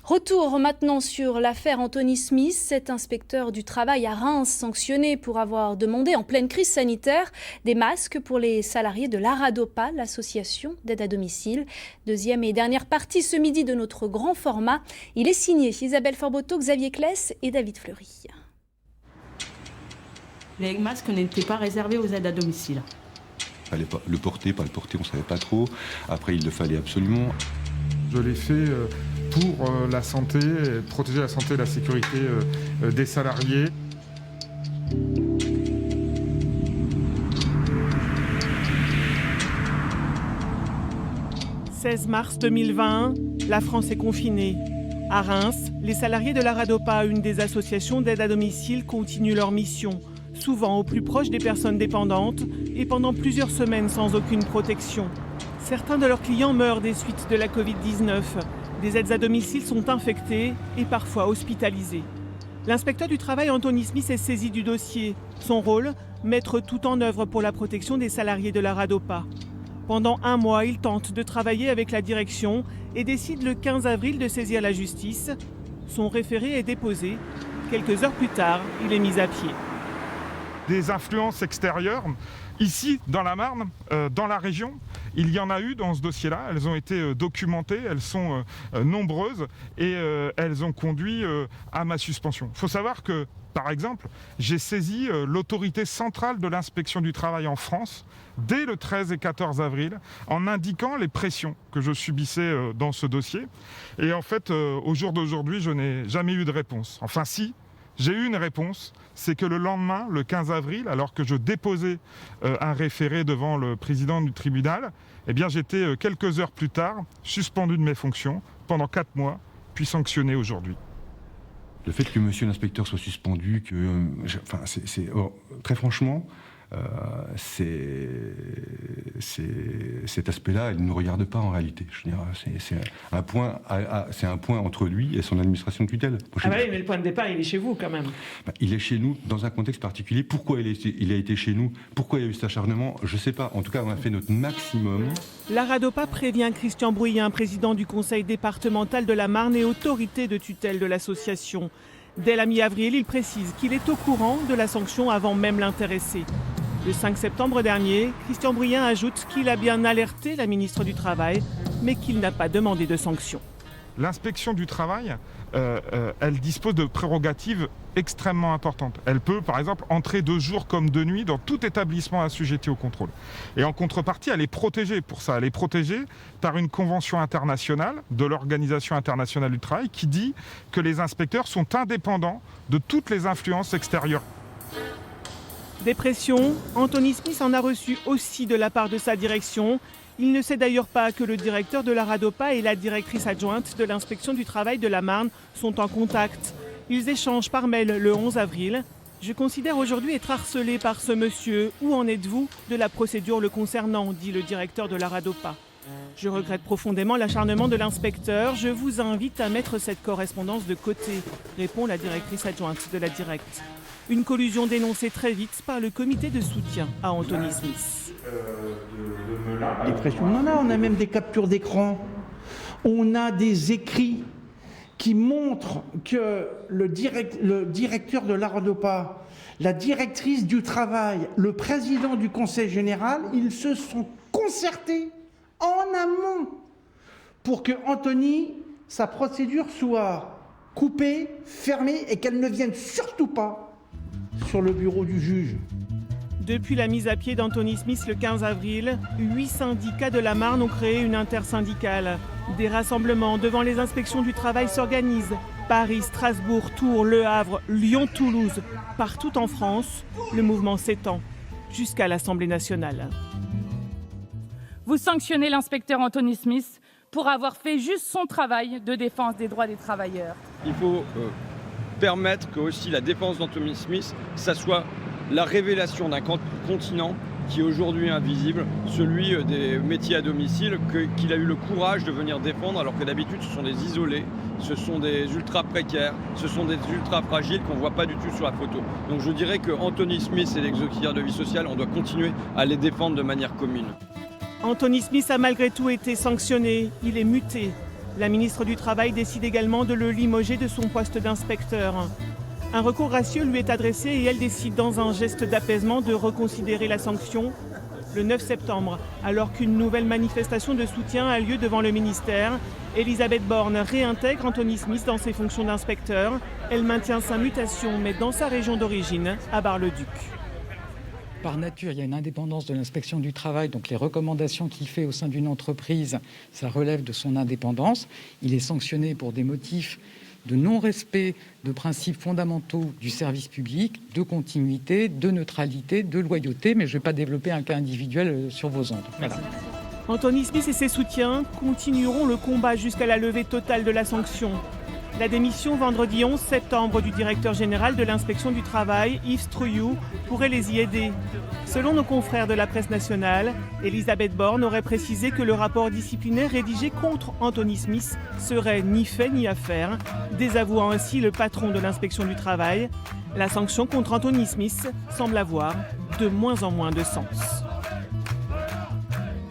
Retour maintenant sur l'affaire Anthony Smith, cet inspecteur du travail à Reims sanctionné pour avoir demandé en pleine crise sanitaire des masques pour les salariés de l'Aradopa, l'association d'aide à domicile. Deuxième et dernière partie ce midi de notre grand format. Il est signé Isabelle Forboto, Xavier Kless et David Fleury. Les masques n'étaient pas réservés aux aides à domicile. Il fallait pas le porter, pas le porter, on ne savait pas trop. Après, il le fallait absolument. Je l'ai fait pour la santé, protéger la santé et la sécurité des salariés. « 16 mars 2020, la France est confinée. À Reims, les salariés de l'Aradopa, une des associations d'aide à domicile, continuent leur mission, souvent au plus proche des personnes dépendantes et pendant plusieurs semaines sans aucune protection. Certains de leurs clients meurent des suites de la Covid-19. Des aides à domicile sont infectées et parfois hospitalisées. L'inspecteur du travail Anthony Smith est saisi du dossier. Son rôle, mettre tout en œuvre pour la protection des salariés de l'Aradopa. Pendant un mois, il tente de travailler avec la direction et décide le 15 avril de saisir la justice. Son référé est déposé. Quelques heures plus tard, il est mis à pied. Des influences extérieures, ici dans la Marne, dans la région, il y en a eu dans ce dossier-là. Elles ont été documentées, elles sont nombreuses et elles ont conduit à ma suspension. Il faut savoir que, par exemple, j'ai saisi l'autorité centrale de l'inspection du travail en France dès le 13 et 14 avril en indiquant les pressions que je subissais dans ce dossier. Et en fait, au jour d'aujourd'hui, je n'ai jamais eu de réponse. Enfin si, j'ai eu une réponse, c'est que le lendemain, le 15 avril, alors que je déposais un référé devant le président du tribunal, eh bien j'étais quelques heures plus tard suspendu de mes fonctions pendant 4 mois, puis sanctionné aujourd'hui. Le fait que monsieur l'inspecteur soit suspendu, très franchement, cet aspect-là, il ne nous regarde pas en réalité. Je veux dire, c'est un point entre lui et son administration de tutelle. Oui, mais le point de départ, il est chez vous quand même. Il est chez nous dans un contexte particulier. Pourquoi il a été chez nous? Pourquoi il y a eu cet acharnement? Je ne sais pas. En tout cas, on a fait notre maximum. L'Aradopa prévient Christian Bruyien, président du conseil départemental de la Marne et autorité de tutelle de l'association. Dès la mi-avril, il précise qu'il est au courant de la sanction avant même l'intéressé. Le 5 septembre dernier, Christian Bruyien ajoute qu'il a bien alerté la ministre du Travail, mais qu'il n'a pas demandé de sanction. L'inspection du travail, elle dispose de prérogatives extrêmement importantes. Elle peut, par exemple, entrer de jour comme de nuit dans tout établissement assujetti au contrôle. Et en contrepartie, elle est protégée pour ça. Elle est protégée par une convention internationale de l'Organisation internationale du travail qui dit que les inspecteurs sont indépendants de toutes les influences extérieures. Des pressions, Anthony Smith en a reçu aussi de la part de sa direction. Il ne sait d'ailleurs pas que le directeur de l'Aradopa et la directrice adjointe de l'inspection du travail de la Marne sont en contact. Ils échangent par mail le 11 avril. Je considère aujourd'hui être harcelé par ce monsieur. Où en êtes-vous de la procédure le concernant, dit le directeur de l'Aradopa. Je regrette profondément l'acharnement de l'inspecteur. Je vous invite à mettre cette correspondance de côté, répond la directrice adjointe de la Directe. Une collusion dénoncée très vite par le comité de soutien à Anthony Smith. Des pressions, on a même des captures d'écran. On a des écrits qui montrent que le directeur de l'Aradopa, la directrice du travail, le président du conseil général, ils se sont concertés en amont pour que Anthony, sa procédure soit coupée, fermée et qu'elle ne vienne surtout pas sur le bureau du juge. Depuis la mise à pied d'Anthony Smith le 15 avril, 8 syndicats de la Marne ont créé une intersyndicale. Des rassemblements devant les inspections du travail s'organisent. Paris, Strasbourg, Tours, Le Havre, Lyon, Toulouse. Partout en France, le mouvement s'étend jusqu'à l'Assemblée nationale. Vous sanctionnez l'inspecteur Anthony Smith pour avoir fait juste son travail de défense des droits des travailleurs. Il faut permettre que aussi la défense d'Anthony Smith, ça soit la révélation d'un continent qui est aujourd'hui invisible, celui des métiers à domicile, qu'il a eu le courage de venir défendre, alors que d'habitude ce sont des isolés, ce sont des ultra précaires, ce sont des ultra fragiles qu'on ne voit pas du tout sur la photo. Donc je dirais que Anthony Smith et les auxiliaires de vie sociale, on doit continuer à les défendre de manière commune. Anthony Smith a malgré tout été sanctionné, il est muté. La ministre du Travail décide également de le limoger de son poste d'inspecteur. Un recours gracieux lui est adressé et elle décide dans un geste d'apaisement de reconsidérer la sanction. Le 9 septembre, alors qu'une nouvelle manifestation de soutien a lieu devant le ministère, Elisabeth Borne réintègre Anthony Smith dans ses fonctions d'inspecteur. Elle maintient sa mutation, mais dans sa région d'origine, à Bar-le-Duc. Par nature, il y a une indépendance de l'inspection du travail, donc les recommandations qu'il fait au sein d'une entreprise, ça relève de son indépendance. Il est sanctionné pour des motifs de non-respect de principes fondamentaux du service public, de continuité, de neutralité, de loyauté, mais je ne vais pas développer un cas individuel sur vos ondes. Voilà. Anthony Smith et ses soutiens continueront le combat jusqu'à la levée totale de la sanction. La démission vendredi 11 septembre du directeur général de l'inspection du travail, Yves Struyou, pourrait les y aider. Selon nos confrères de la presse nationale, Elisabeth Borne aurait précisé que le rapport disciplinaire rédigé contre Anthony Smith serait ni fait ni à faire, désavouant ainsi le patron de l'inspection du travail. La sanction contre Anthony Smith semble avoir de moins en moins de sens.